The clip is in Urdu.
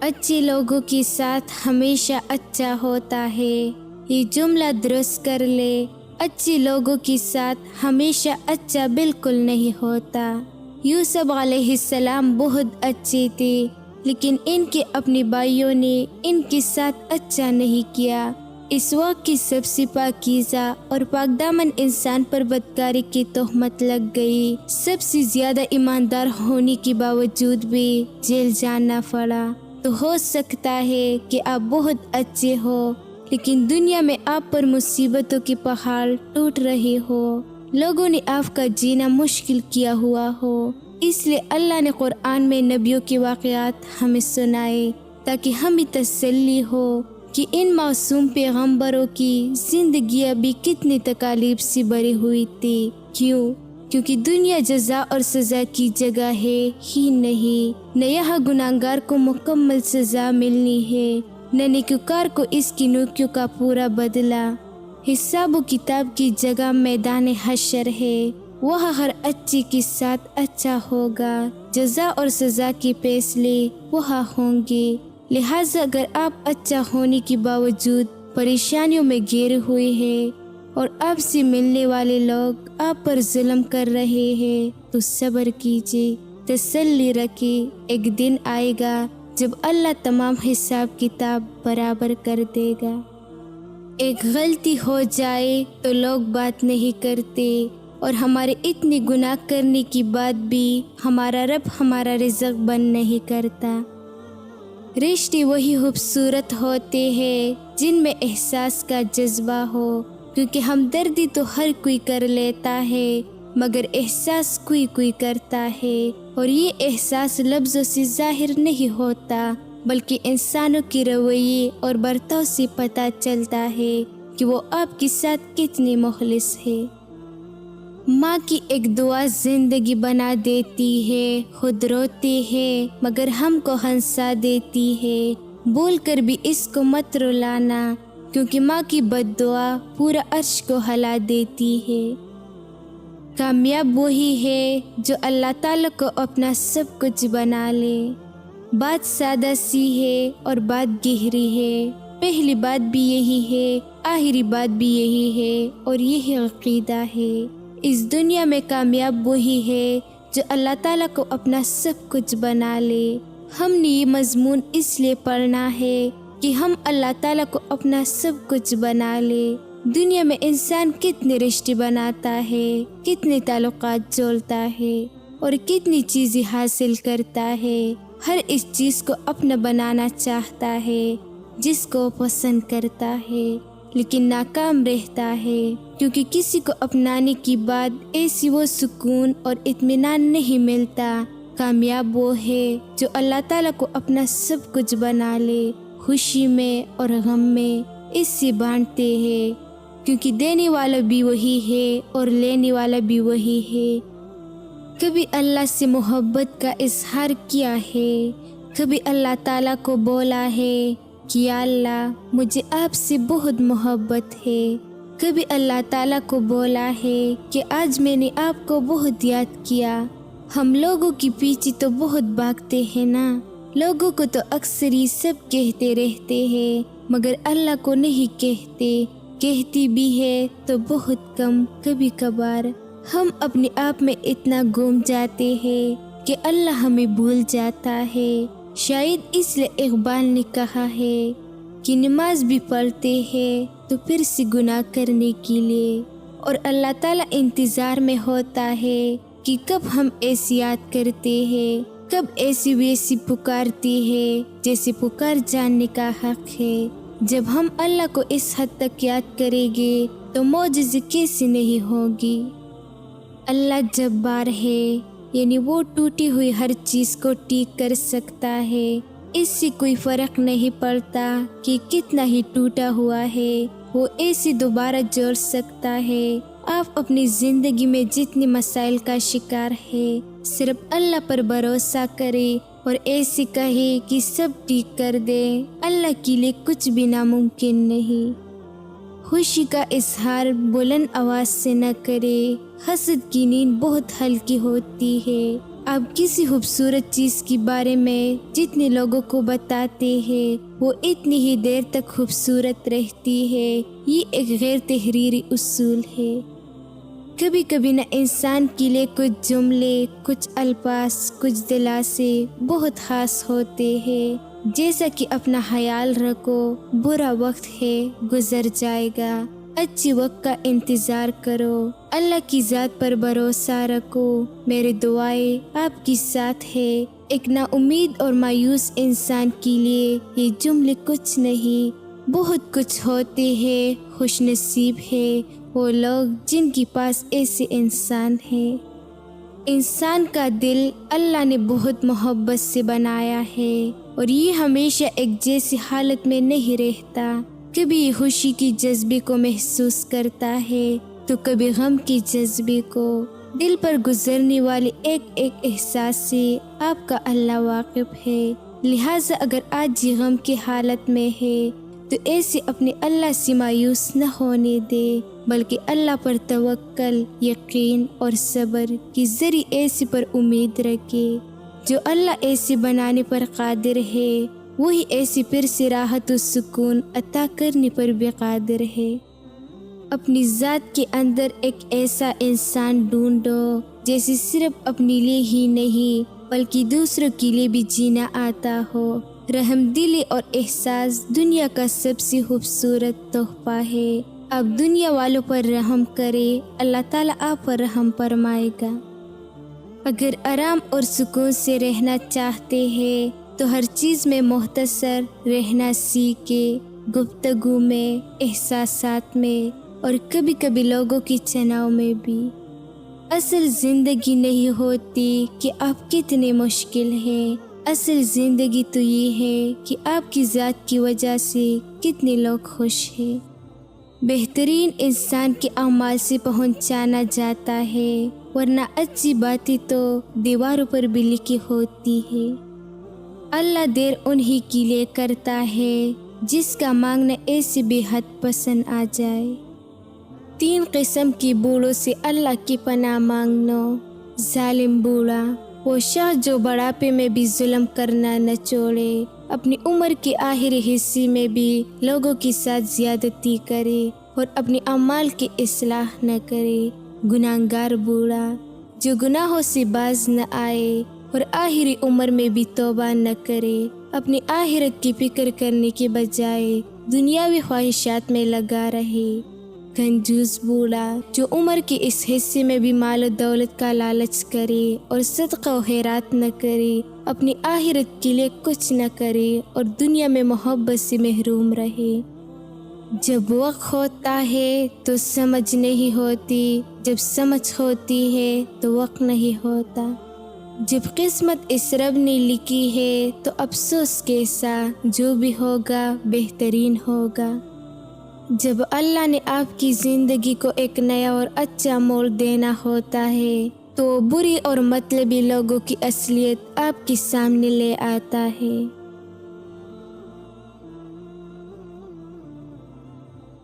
اچھے لوگوں کے ساتھ ہمیشہ اچھا ہوتا ہے۔ یہ جملہ درست کر لے، اچھے لوگوں کے ساتھ ہمیشہ اچھا بالکل نہیں ہوتا۔ یوسف علیہ السلام بہت اچھے تھے، لیکن ان کے اپنے بھائیوں نے ان کے ساتھ اچھا نہیں کیا۔ اس وقت کی سب سے پاکیزہ اور پاک دامن انسان پر بدکاری کی تہمت لگ گئی۔ سب سے زیادہ ایماندار ہونے کے باوجود بھی جیل جانا پڑا۔ تو ہو سکتا ہے کہ آپ بہت اچھے ہو، لیکن دنیا میں آپ پر مصیبتوں کے پہاڑ ٹوٹ رہے ہو، لوگوں نے آپ کا جینا مشکل کیا ہوا ہو۔ اس لیے اللہ نے قرآن میں نبیوں کے واقعات ہمیں سنائے تاکہ ہمیں تسلی ہو کہ ان معصوم پیغمبروں کی زندگیاں بھی کتنی تکالیف سے بھری ہوئی تھی۔ کیونکہ دنیا جزا اور سزا کی جگہ ہے ہی نہیں، نہ یہاں گناہگار کو مکمل سزا ملنی ہے، نہ نیکوکار کو اس کی نیکیوں کا پورا بدلہ۔ حساب و کتاب کی جگہ میدان حشر ہے، وہاں ہر اچھے کے ساتھ اچھا ہوگا، جزا اور سزا کے فیصلے وہاں ہوں گے۔ لہٰذا اگر آپ اچھا ہونے کے باوجود پریشانیوں میں گھیرے ہوئے ہیں اور آپ سے ملنے والے لوگ آپ پر ظلم کر رہے ہیں تو صبر کیجیے، تسلی رکھیں، ایک دن آئے گا جب اللہ تمام حساب کتاب برابر کر دے گا۔ ایک غلطی ہو جائے تو لوگ بات نہیں کرتے، اور ہمارے اتنے گناہ کرنے کے بعد بھی ہمارا رب ہمارا رزق بند نہیں کرتا۔ رشتے وہی خوبصورت ہوتے ہیں جن میں احساس کا جذبہ ہو، کیونکہ ہمدردی تو ہر کوئی کر لیتا ہے مگر احساس کوئی کوئی کرتا ہے، اور یہ احساس لفظوں سے ظاہر نہیں ہوتا بلکہ انسانوں کے رویے اور برتاؤ سے پتہ چلتا ہے کہ وہ آپ کے ساتھ کتنے مخلص ہے۔ ماں کی ایک دعا زندگی بنا دیتی ہے، خود روتی ہے مگر ہم کو ہنسا دیتی ہے۔ بول کر بھی اس کو مت رلانا، کیونکہ ماں کی بد دعا پورا عرش کو ہلا دیتی ہے۔ کامیاب وہی ہے جو اللہ تعالیٰ کو اپنا سب کچھ بنا لے۔ بات سادہ سی ہے اور بات گہری ہے، پہلی بات بھی یہی ہے، آخری بات بھی یہی ہے، اور یہی عقیدہ ہے۔ اس دنیا میں کامیاب وہی ہے جو اللہ تعالیٰ کو اپنا سب کچھ بنا لے۔ ہم نے یہ مضمون اس لیے پڑھنا ہے کہ ہم اللہ تعالیٰ کو اپنا سب کچھ بنا لے۔ دنیا میں انسان کتنے رشتے بناتا ہے، کتنے تعلقات جوڑتا ہے اور کتنی چیزیں حاصل کرتا ہے، ہر اس چیز کو اپنا بنانا چاہتا ہے جس کو پسند کرتا ہے، لیکن ناکام رہتا ہے، کیونکہ کسی کو اپنانے کے بعد ایسی وہ سکون اور اطمینان نہیں ملتا۔ کامیاب وہ ہے جو اللہ تعالیٰ کو اپنا سب کچھ بنا لے، خوشی میں اور غم میں اس سے بانٹتے ہیں، کیونکہ دینے والا بھی وہی ہے اور لینے والا بھی وہی ہے۔ کبھی اللہ سے محبت کا اظہار کیا ہے، کبھی اللہ تعالیٰ کو بولا ہے کہ یا اللہ مجھے آپ سے بہت محبت ہے، کبھی اللہ تعالیٰ کو بولا ہے کہ آج میں نے آپ کو بہت یاد کیا۔ ہم لوگوں کے پیچھے تو بہت بھاگتے ہیں نا، لوگوں کو تو اکثر ہی سب کہتے رہتے ہیں مگر اللہ کو نہیں کہتے، کہتی بھی ہے تو بہت کم، کبھی کبھار۔ ہم اپنے آپ میں اتنا گم جاتے ہیں کہ اللہ ہمیں بھول جاتا ہے۔ شاید اس لیے اقبال نے کہا ہے کہ نماز بھی پڑھتے ہیں تو پھر سے گناہ کرنے کے لیے، اور اللہ تعالیٰ انتظار میں ہوتا ہے کہ کب ہم ایسی یاد کرتے ہیں، کب ایسی ویسی پکارتے ہیں جیسے پکار جاننے کا حق ہے۔ جب ہم اللہ کو اس حد تک یاد کریں گے تو معجزے کیسے نہیں ہوگی۔ اللہ جبار ہے، یعنی وہ ٹوٹی ہوئی ہر چیز کو ٹھیک کر سکتا ہے، اس سے کوئی فرق نہیں پڑتا کہ کتنا ہی ٹوٹا ہوا ہے، وہ ایسے دوبارہ جوڑ سکتا ہے۔ آپ اپنی زندگی میں جتنے مسائل کا شکار ہے، صرف اللہ پر بھروسہ کریں اور ایسے کہے کہ سب ٹھیک کر دے۔ اللہ کے لیے کچھ بھی ناممکن نہیں۔ خوشی کا اظہار بلند آواز سے نہ کرے، حسد کی نیند بہت ہلکی ہوتی ہے۔ آپ کسی خوبصورت چیز کے بارے میں جتنے لوگوں کو بتاتے ہیں وہ اتنی ہی دیر تک خوبصورت رہتی ہے۔ یہ ایک غیر تحریری اصول ہے۔ کبھی کبھی نہ انسان کے لیے کچھ جملے، کچھ الفاظ، کچھ دلاسے بہت خاص ہوتے ہیں، جیسا کہ اپنا خیال رکھو، برا وقت ہے گزر جائے گا، اچھی وقت کا انتظار کرو، اللہ کی ذات پر بھروسہ رکھو، میرے دعائیں آپ کے ساتھ ہے۔ ایک نا امید اور مایوس انسان کے لیے یہ جملے کچھ نہیں، بہت کچھ ہوتے ہیں۔ خوش نصیب ہے وہ لوگ جن کے پاس ایسے انسان ہیں۔ انسان کا دل اللہ نے بہت محبت سے بنایا ہے اور یہ ہمیشہ ایک جیسی حالت میں نہیں رہتا۔ کبھی یہ خوشی کی جذبے کو محسوس کرتا ہے تو کبھی غم کی جذبے کو۔ دل پر گزرنے والے ایک ایک احساس سے آپ کا اللہ واقف ہے، لہٰذا اگر آج یہ غم کی حالت میں ہے تو ایسے اپنے اللہ سے مایوس نہ ہونے دے، بلکہ اللہ پر توکل، یقین اور صبر کے ذریعے ایسے پر امید رکھے۔ جو اللہ ایسے بنانے پر قادر ہے وہی ایسی پھر سے راحت و سکون عطا کرنے پر بھی قادر ہے۔ اپنی ذات کے اندر ایک ایسا انسان ڈھونڈو جیسے صرف اپنے لیے ہی نہیں بلکہ دوسروں کے لیے بھی جینا آتا ہو۔ رحم دلی اور احساس دنیا کا سب سے خوبصورت تحفہ ہے۔ آپ دنیا والوں پر رحم کرے، اللہ تعالیٰ آپ پر رحم فرمائے گا۔ اگر آرام اور سکون سے رہنا چاہتے ہیں تو ہر چیز میں مختصر رہنا سیکھے، گفتگو میں، احساسات میں اور کبھی کبھی لوگوں کی چناؤ میں بھی۔ اصل زندگی نہیں ہوتی کہ آپ کتنے مشکل ہیں، اصل زندگی تو یہ ہے کہ آپ کی ذات کی وجہ سے کتنے لوگ خوش ہیں۔ بہترین انسان کے اعمال سے پہنچانا جاتا ہے، ورنہ اچھی باتیں تو دیواروں پر بھی لکھی ہوتی ہے۔ اللہ دیر انہی کے لیے کرتا ہے جس کا مانگنا ایسے بے حد پسند آ جائے۔ 3 قسم کی بوڑھوں سے اللہ کی پناہ مانگنا۔ ظالم بوڑھا، وہ شخص جو بڑھاپے میں بھی ظلم کرنا نہ چھوڑے، اپنی عمر کے آخری حصے میں بھی لوگوں کے ساتھ زیادتی کرے اور اپنی اعمال کی اصلاح نہ کرے۔ گناہگار بوڑھا، جو گناہوں سے باز نہ آئے اور آخری عمر میں بھی توبہ نہ کرے، اپنی آخرت کی فکر کرنے کے بجائے دنیاوی خواہشات میں لگا رہے۔ کنجوس بوڑھا، جو عمر کے اس حصے میں بھی مال و دولت کا لالچ کرے اور صدقہ و خیرات نہ کرے، اپنی آخرت کے لیے کچھ نہ کرے اور دنیا میں محبت سے محروم رہے۔ جب وقت ہوتا ہے تو سمجھ نہیں ہوتی، جب سمجھ ہوتی ہے تو وقت نہیں ہوتا۔ جب قسمت اس رب نے لکھی ہے تو افسوس کیسا، جو بھی ہوگا بہترین ہوگا۔ جب اللہ نے آپ کی زندگی کو ایک نیا اور اچھا موڑ دینا ہوتا ہے تو بری اور مطلبی لوگوں کی اصلیت آپ کے سامنے لے آتا ہے۔